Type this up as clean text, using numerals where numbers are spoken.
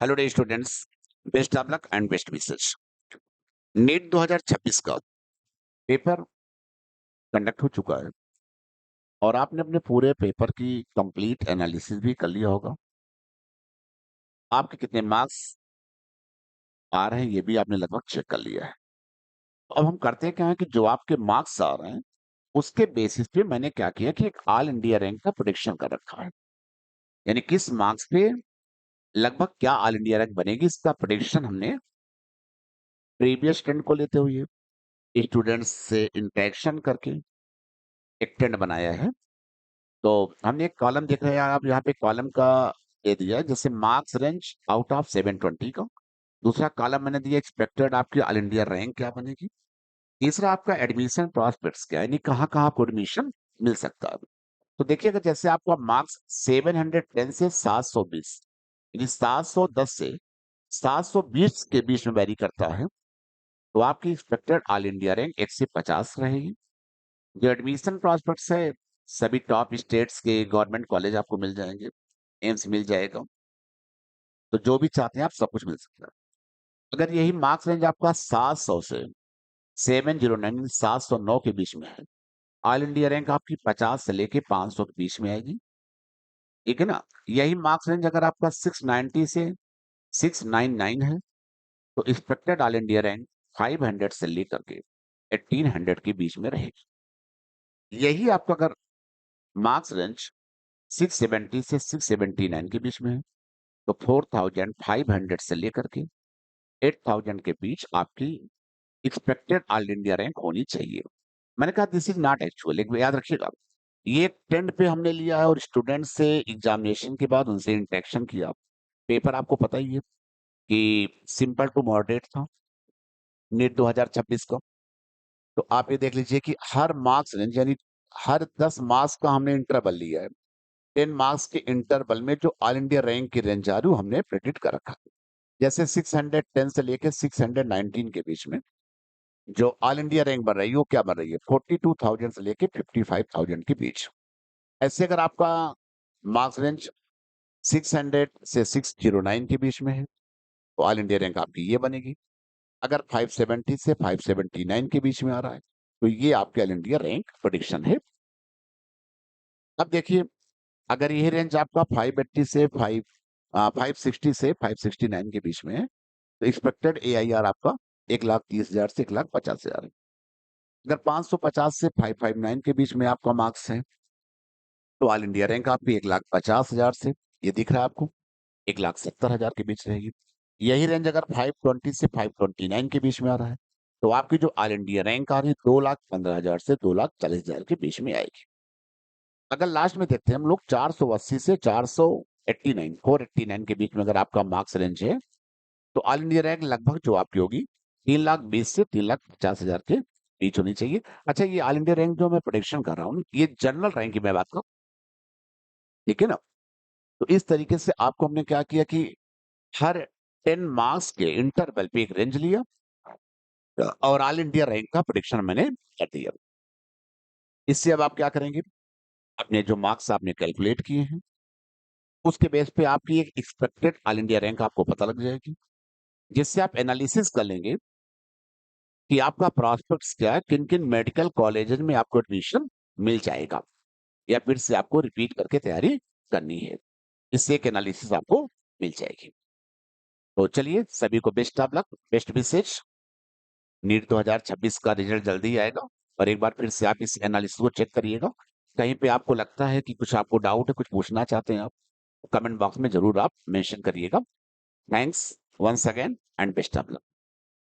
Hello day students, best of luck and best wishes. NEET 2026 का paper conduct हो चुका है और आपने अपने पूरे पेपर की कंप्लीट एनालिसिस भी कर लिया होगा। आपके कितने मार्क्स आ रहे हैं ये भी आपने लगभग चेक कर लिया है। अब हम करते क्या है कि जो आपके मार्क्स आ रहे हैं उसके बेसिस पे मैंने क्या किया कि एक ऑल इंडिया रैंक का प्रेडिक्शन कर रखा है। यानी किस मार्क्स पे लगभग क्या ऑल इंडिया रैंक बनेगी इसका प्रेडिक्शन हमने प्रीवियस ट्रेंड को लेते हुए स्टूडेंट्स से इंटरेक्शन करके एक ट्रेंड बनाया है। तो हमने एक कॉलम देख रहे हैं आप यहाँ पे कॉलम का दे दिया है, जैसे मार्क्स रेंज आउट ऑफ 720 का। दूसरा कॉलम मैंने दिया एक्सपेक्टेड आपकी ऑल इंडिया रैंक क्या बनेगी। तीसरा आपका एडमिशन प्रोस्पेक्ट्स क्या है, यानी कहाँ कहाँ आपको एडमिशन मिल सकता है। तो देखिए अगर जैसे आपका मार्क्स 710 से 720 यानी 710 से 720 के बीच में वैरी करता है तो आपकी एक्सपेक्टेड ऑल इंडिया रैंक 150 रहेगी। जो एडमिशन प्रोस्पेक्ट्स है सभी टॉप स्टेट्स के गवर्नमेंट कॉलेज आपको मिल जाएंगे, एम्स मिल जाएगा। तो जो भी चाहते हैं आप सब कुछ मिल सकता है। अगर यही मार्क्स रेंज आपका 700 से 709 709 के बीच में है, ऑल इंडिया रैंक आपकी 50 से लेके 500 के बीच में आएगी। ठीक है ना। यही मार्क्स रेंज अगर आपका 690 से 699 है तो एक्सपेक्टेड ऑल इंडिया रैंक 500 से लेकर के 1800 के बीच में रहेगी। यही आपका अगर मार्क्स रेंज 670 से 679 के बीच में है तो 4500 से लेकर के 8000 के बीच आपकी एक्सपेक्टेड ऑल इंडिया रैंक होनी चाहिए। मैंने कहा दिस इज नॉट एक्चुअल, एक याद रखिएगा ये एक ट्रेंड पे हमने लिया है और स्टूडेंट से एग्जामिनेशन के बाद उनसे इंटरेक्शन किया। पेपर आपको पता ही है कि सिंपल टू मॉडरेट था नीट 2026 का। तो आप ये देख लीजिए कि हर मार्क्स रेंज यानी हर 10 मार्क्स का हमने इंटरवल लिया है। 10 मार्क्स के इंटरवल में जो ऑल इंडिया रैंक की रेंज आ रही है वो हमने प्रेडिक्ट कर रखा है। जैसे 610 से लेके 619 के बीच में जो ऑल इंडिया रैंक बन रही है वो क्या बन रही है 42,000 से लेके 55,000 के बीच। ऐसे अगर आपका मार्क्स रेंज 600 से 609 के बीच में है तो ऑल इंडिया रैंक आपकी ये बनेगी। अगर 570 से 579 के बीच में आ रहा है तो ये आपके ऑल इंडिया रैंक प्रेडिक्शन है। अब देखिए अगर ये रेंज आपका 580 से 560 से 569 के बीच में है तो एक्सपेक्टेड एआईआर आपका 1,30,000 से 1,50,000 है। अगर 550 से 559 के बीच में आपका मार्क्स है तो ऑल इंडिया रैंक आपकी 1,50,000 से, ये दिख रहा है आपको, 1,70,000 के बीच रहेगी। यही रेंज अगर 520 से 529 के बीच में आ रहा है तो आपकी जो ऑल इंडिया रैंक आ रही है 2,15,000 से 2,40,000 के बीच में आएगी। अगर लास्ट में देखते हैं हम लोग 480 से 489 के बीच में अगर आपका मार्क्स रेंज है तो ऑल इंडिया रैंक लगभग जो आपकी होगी 3,20,000 से 3,50,000 के बीच होनी चाहिए। अच्छा ये ऑल इंडिया रैंक जो मैं प्रोडिक्शन कर रहा हूँ ये जनरल रैंक की मैं बात करूँ, ठीक है ना। तो इस तरीके से आपको हमने क्या किया कि हर 10 मार्क्स के इंटरवल पे एक रेंज लिया और ऑल इंडिया रैंक का प्रोडिक्शन मैंने कर दिया। इससे अब आप क्या करेंगे, अपने जो मार्क्स आपने कैलकुलेट किए हैं उसके बेस पे आपकी एक एक्सपेक्टेड ऑल इंडिया रैंक आपको पता लग जाएगी, जिससे आप एनालिसिस कर लेंगे कि आपका प्रॉस्पेक्ट्स क्या है, किन किन मेडिकल कॉलेजेस में आपको एडमिशन मिल जाएगा या फिर से आपको रिपीट करके तैयारी करनी है। इससे एक एनालिसिस आपको मिल जाएगी। तो चलिए सभी को best of luck, best wishes. NEET 2026 का रिजल्ट जल्दी आएगा और एक बार फिर से आप इस एनालिसिस को चेक करिएगा। कहीं पे आपको लगता है कि कुछ आपको डाउट है, कुछ पूछना चाहते हैं आप, कमेंट बॉक्स में जरूर आप मेंशन करिएगा। Thanks once again and best of luck.